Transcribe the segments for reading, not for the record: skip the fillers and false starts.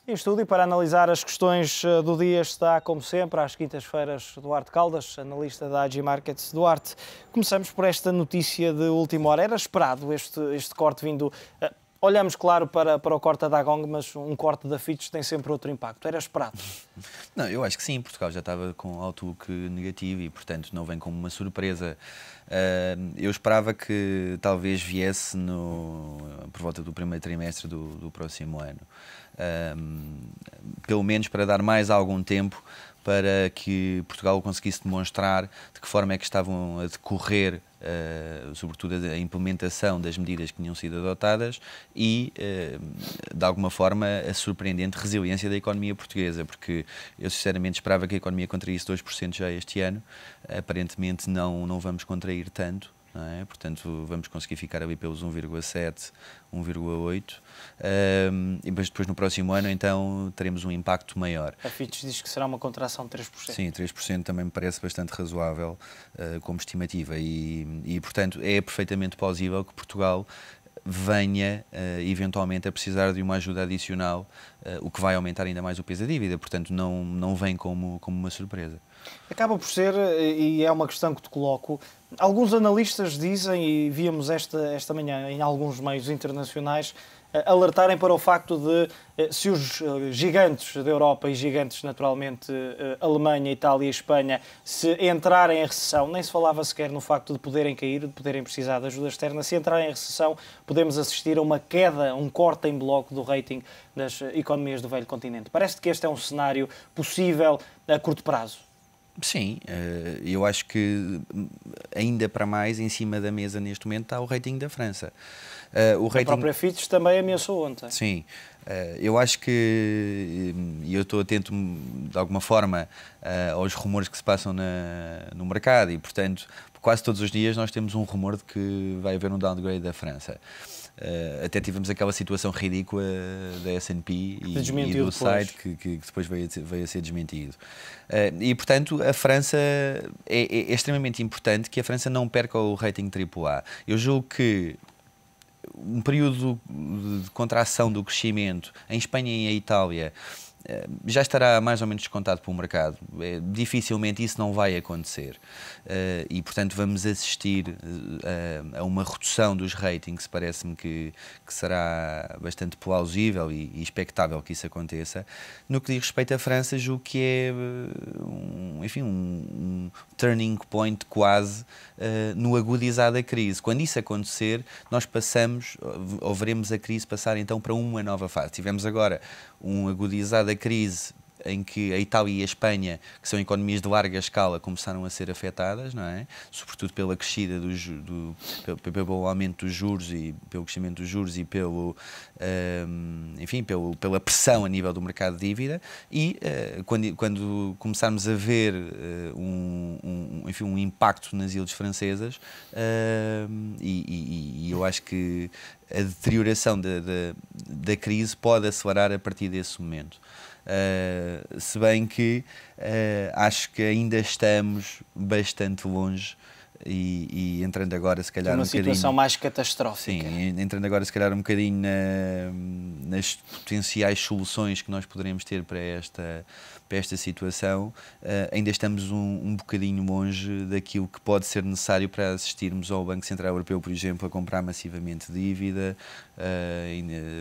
Em estúdio, para analisar as questões do dia, está, como sempre, às quintas-feiras, Duarte Caldas, analista da AG Markets. Duarte, começamos por esta notícia de última hora. Era esperado este corte vindo... Olhamos, claro, para o corte da Gong, mas um corte da Fitch tem sempre outro impacto. Era esperado? Não, eu acho que sim. Portugal já estava com outlook negativo e, portanto, não vem como uma surpresa. Eu esperava que talvez viesse por volta do primeiro trimestre do próximo ano. Pelo menos para dar mais algum tempo para que Portugal conseguisse demonstrar de que forma é que estavam a decorrer, sobretudo a implementação das medidas que tinham sido adotadas e, de alguma forma, a surpreendente resiliência da economia portuguesa, porque eu sinceramente esperava que a economia contraísse 2% já este ano, aparentemente não vamos contrair tanto. Não é? Portanto, vamos conseguir ficar ali pelos 1,7, 1,8, mas depois no próximo ano então teremos um impacto maior. A Fitch diz que será uma contração de 3%. Sim, 3% também me parece bastante razoável como estimativa e, portanto, é perfeitamente plausível que Portugal venha eventualmente a precisar de uma ajuda adicional, o que vai aumentar ainda mais o peso da dívida, portanto não vem como uma surpresa. Acaba por ser, e é uma questão que te coloco, alguns analistas dizem, e víamos esta manhã em alguns meios internacionais, alertarem para o facto de, se os gigantes da Europa e gigantes, naturalmente, Alemanha, Itália e Espanha, se entrarem em recessão, nem se falava sequer no facto de poderem cair, de poderem precisar de ajuda externa, se entrarem em recessão, podemos assistir a uma queda, um corte em bloco do rating das economias do velho continente. Parece-te que este é um cenário possível a curto prazo? Sim, eu acho que ainda para mais em cima da mesa neste momento está o rating da França. A própria Fitch também ameaçou ontem. Sim, eu acho que, e eu estou atento de alguma forma aos rumores que se passam no mercado e, portanto, quase todos os dias nós temos um rumor de que vai haver um downgrade da França. Até tivemos aquela situação ridícula da S&P e do site que depois veio a ser desmentido. E, portanto, a França é extremamente importante que a França não perca o rating AAA. Eu julgo que um período de contração do crescimento em Espanha e em Itália já estará mais ou menos descontado pelo mercado. Dificilmente isso não vai acontecer. E, portanto, vamos assistir a uma redução dos ratings, parece-me que será bastante plausível e expectável que isso aconteça. No que diz respeito à França, julgo que é um turning point quase no agudizar da crise. Quando isso acontecer, nós passamos, ou veremos a crise passar então para uma nova fase. Tivemos agora um agudizar da crise em que a Itália e a Espanha, que são economias de larga escala, começaram a ser afetadas, não é? Sobretudo pela crescida pelo aumento dos juros e pelo crescimento dos juros e pela pressão a nível do mercado de dívida e quando começarmos a ver um impacto nas ilhas francesas e eu acho que a deterioração da crise pode acelerar a partir desse momento. Se bem que acho que ainda estamos bastante longe e entrando agora se calhar uma situação mais catastrófica. Sim, entrando agora se calhar um bocadinho nas potenciais soluções que nós poderemos ter para esta situação, ainda estamos um bocadinho longe daquilo que pode ser necessário para assistirmos ao Banco Central Europeu, por exemplo, a comprar massivamente dívida,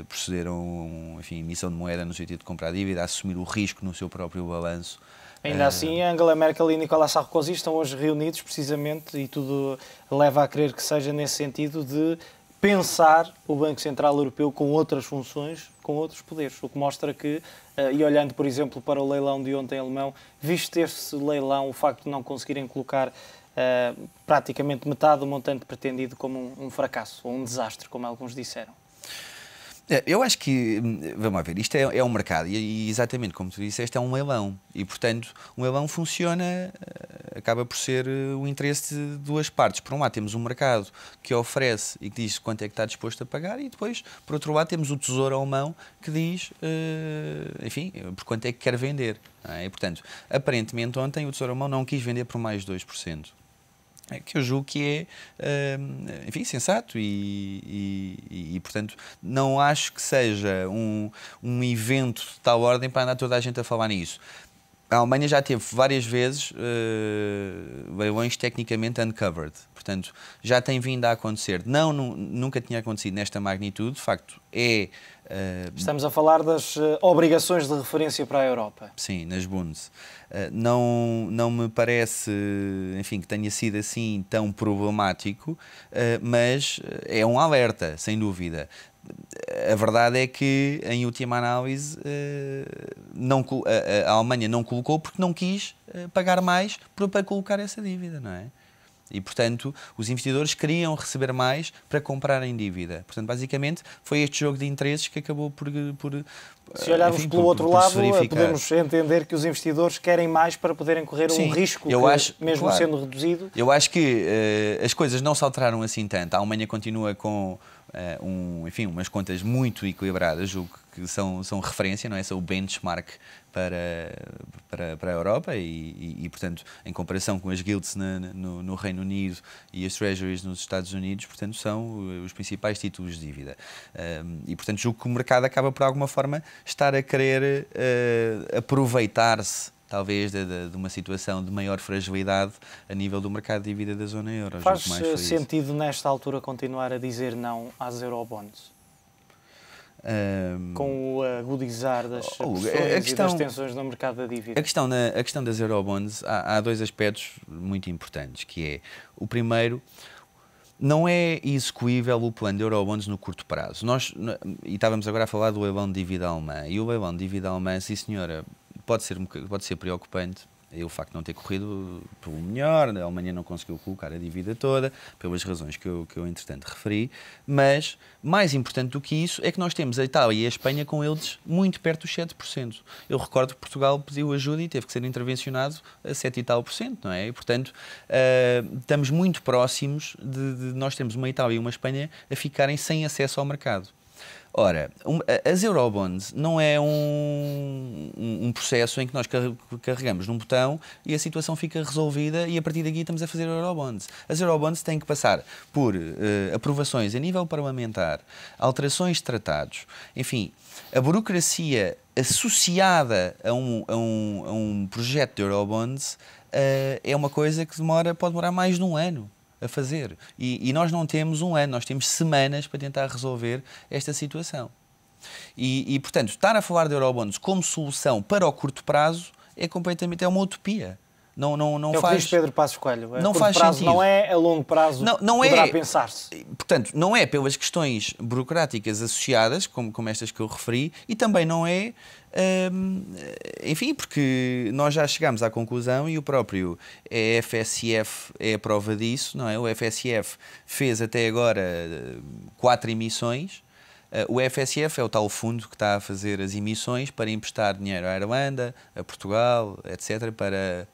proceder a emissão de moeda no sentido de comprar dívida, a assumir o risco no seu próprio balanço. Ainda assim, Angela Merkel e Nicolas Sarkozy estão hoje reunidos precisamente e tudo leva a crer que seja nesse sentido de pensar o Banco Central Europeu com outras funções, com outros poderes, o que mostra que, e olhando por exemplo para o leilão de ontem alemão, visto esse leilão, o facto de não conseguirem colocar praticamente metade do montante pretendido como um fracasso, ou um desastre, como alguns disseram. Eu acho que, vamos lá ver, isto é um mercado e exatamente como tu disseste, é um leilão e, portanto, um leilão funciona, acaba por ser o interesse de duas partes. Por um lado temos um mercado que oferece e que diz quanto é que está disposto a pagar e depois, por outro lado, temos o Tesouro Alemão que diz, por quanto é que quer vender. E, portanto, aparentemente ontem o Tesouro Alemão não quis vender por mais de 2%. que eu julgo que é, enfim, sensato e, portanto, não acho que seja um evento de tal ordem para andar toda a gente a falar nisso. A Alemanha já teve várias vezes leilões tecnicamente uncovered, portanto, já tem vindo a acontecer. Nunca tinha acontecido nesta magnitude, de facto, Estamos a falar das obrigações de referência para a Europa. Sim, nas Bundes. Não me parece, enfim, que tenha sido assim tão problemático, mas é um alerta, sem dúvida. A verdade é que, em última análise, a Alemanha não colocou porque não quis pagar mais para colocar essa dívida, não é? E, portanto, os investidores queriam receber mais para comprarem dívida. Portanto, basicamente, foi este jogo de interesses que acabou por se olharmos enfim, pelo outro lado, verificar. podemos entender que os investidores querem mais para poderem correr um risco que, mesmo claro, sendo reduzido... Eu acho que as coisas não se alteraram assim tanto. A Alemanha continua com enfim, umas contas muito equilibradas, julgo que são referência, não é? São o benchmark para a Europa e, portanto, em comparação com as guilds no Reino Unido e as treasuries nos Estados Unidos, portanto, são os principais títulos de dívida. E, portanto, julgo que o mercado acaba, por alguma forma, estar a querer aproveitar-se talvez de uma situação de maior fragilidade a nível do mercado de dívida da zona euro. Faz sentido, nesta altura, continuar a dizer não às eurobonds? Com o agudizar das pressões e das tensões no mercado da dívida? A questão das eurobonds, há dois aspectos muito importantes, que é, o primeiro, não é execuível o plano de eurobonds no curto prazo. E estávamos agora a falar do leilão de dívida alemã, e o leilão de dívida alemã, sim senhora, pode ser preocupante, o facto de não ter corrido pelo melhor, a Alemanha não conseguiu colocar a dívida toda, pelas razões que eu entretanto referi, mas mais importante do que isso é que nós temos a Itália e a Espanha com eles muito perto dos 7%. Eu recordo que Portugal pediu ajuda e teve que ser intervencionado a 7 e tal %, não é? E, portanto, estamos muito próximos de nós termos uma Itália e uma Espanha a ficarem sem acesso ao mercado. Ora, as eurobonds não é um processo em que nós carregamos num botão e a situação fica resolvida e a partir daqui estamos a fazer eurobonds. As eurobonds têm que passar por aprovações a nível parlamentar, alterações de tratados, enfim, a burocracia associada a um projeto de eurobonds é uma coisa que pode demorar mais de um ano a fazer. E nós não temos um ano, nós temos semanas para tentar resolver esta situação. E portanto, estar a falar de eurobonds como solução para o curto prazo é uma utopia. Não é o que diz Pedro Passos Coelho. Não faz sentido. Não é a longo prazo, poderá pensar-se. Portanto, não é pelas questões burocráticas associadas, como estas que eu referi, e também não é, enfim, porque nós já chegámos à conclusão e o próprio FSF é a prova disso, não é? O FSF fez até agora 4 emissões. O FSF é o tal fundo que está a fazer as emissões para emprestar dinheiro à Irlanda, a Portugal, etc., para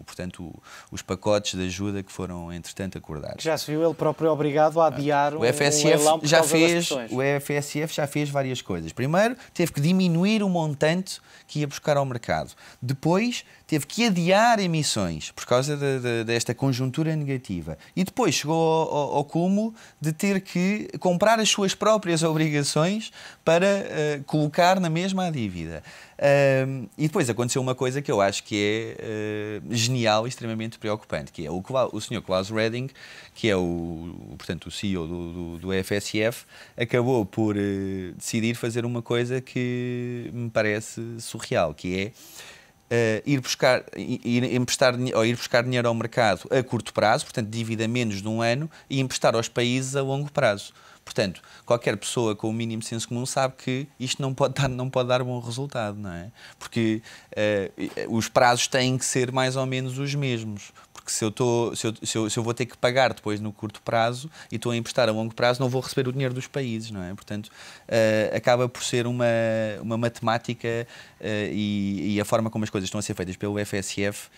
portanto, os pacotes de ajuda que foram, entretanto, acordados. Já se viu ele próprio obrigado a adiar o FSF O FSF já fez várias coisas. Primeiro, teve que diminuir o montante que ia buscar ao mercado. Depois, teve que adiar emissões por causa desta conjuntura negativa. E depois chegou ao cúmulo de ter que comprar as suas próprias obrigações para colocar na mesma a dívida. E depois aconteceu uma coisa que eu acho que é genial e extremamente preocupante, que é o Sr. Klaus Reding, que é portanto, o CEO do FSF, acabou por decidir fazer uma coisa que me parece surreal, que é ir buscar dinheiro ao mercado a curto prazo, portanto, dívida menos de um ano, e emprestar aos países a longo prazo. Portanto, qualquer pessoa com o mínimo senso comum sabe que isto não pode dar bom resultado, não é? Porque os prazos têm que ser mais ou menos os mesmos. Porque se eu vou ter que pagar depois no curto prazo e estou a emprestar a longo prazo, não vou receber o dinheiro dos países, não é? Portanto, acaba por ser uma matemática e a forma como as coisas estão a ser feitas pelo FSF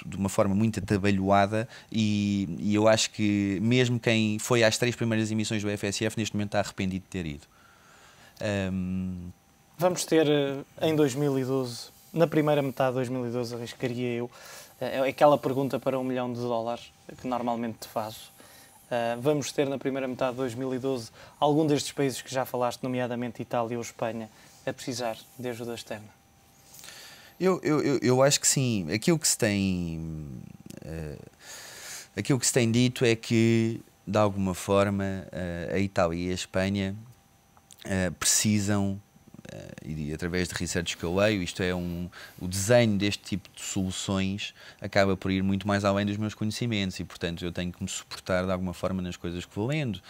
de uma forma muito atabalhoada e eu acho que mesmo quem foi às 3 primeiras emissões do FSF neste momento está arrependido de ter ido. Vamos ter em 2012, na primeira metade de 2012, arriscaria eu, É aquela pergunta para $1 milhão que normalmente te faço. Vamos ter na primeira metade de 2012 algum destes países que já falaste, nomeadamente Itália ou Espanha, a precisar de ajuda externa? Eu acho que sim. Aquilo que se tem dito é que, de alguma forma, a Itália e a Espanha precisam, e através de research que eu leio, isto é, o desenho deste tipo de soluções acaba por ir muito mais além dos meus conhecimentos e, portanto, eu tenho que me suportar de alguma forma nas coisas que vou lendo,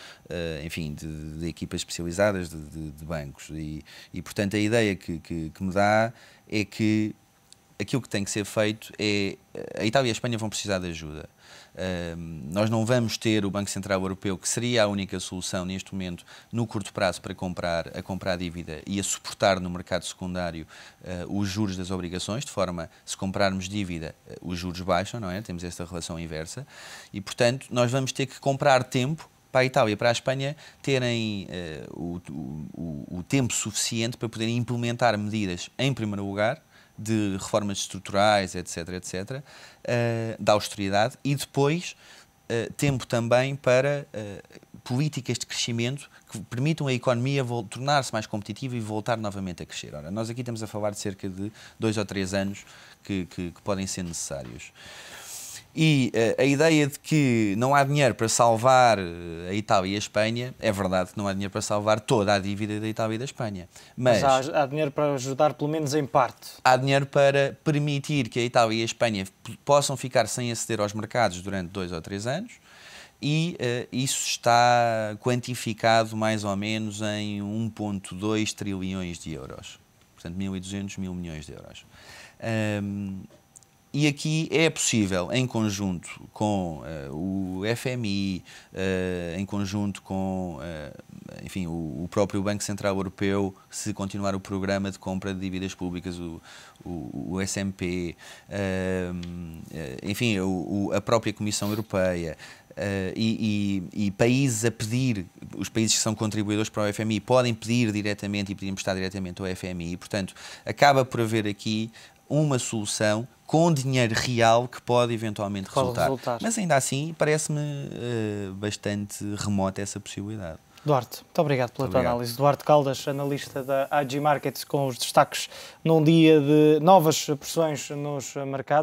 enfim, de equipas especializadas, de bancos. E, portanto, a ideia que me dá é que aquilo que tem que ser feito é... A Itália e a Espanha vão precisar de ajuda. Nós não vamos ter o Banco Central Europeu, que seria a única solução neste momento, no curto prazo, para comprar dívida e a suportar no mercado secundário os juros das obrigações, de forma, se comprarmos dívida, os juros baixam, não é? Temos esta relação inversa. E, portanto, nós vamos ter que comprar tempo para a Itália e para a Espanha terem o tempo suficiente para poderem implementar medidas, em primeiro lugar, de reformas estruturais, etc., da austeridade, e depois tempo também para políticas de crescimento que permitam a economia tornar-se mais competitiva e voltar novamente a crescer. Ora, nós aqui estamos a falar de cerca de 2 ou 3 anos que podem ser necessários. E a ideia de que não há dinheiro para salvar a Itália e a Espanha, é verdade que não há dinheiro para salvar toda a dívida da Itália e da Espanha. Mas há dinheiro para ajudar, pelo menos em parte. Há dinheiro para permitir que a Itália e a Espanha possam ficar sem aceder aos mercados durante 2 ou 3 anos, e isso está quantificado mais ou menos em 1,2 trilhões de euros. Portanto, 1.200 mil milhões de euros. E aqui é possível, em conjunto com o FMI, em conjunto com enfim, o próprio Banco Central Europeu, se continuar o programa de compra de dívidas públicas, o SMP, enfim, a própria Comissão Europeia, e países a pedir, os países que são contribuidores para o FMI podem pedir diretamente e pedir emprestar diretamente ao FMI, e, portanto, acaba por haver aqui uma solução com dinheiro real que pode eventualmente resultar. Mas ainda assim parece-me bastante remota essa possibilidade. Duarte, muito obrigado pela tua análise. Duarte Caldas, analista da IG Markets, com os destaques num dia de novas pressões nos mercados.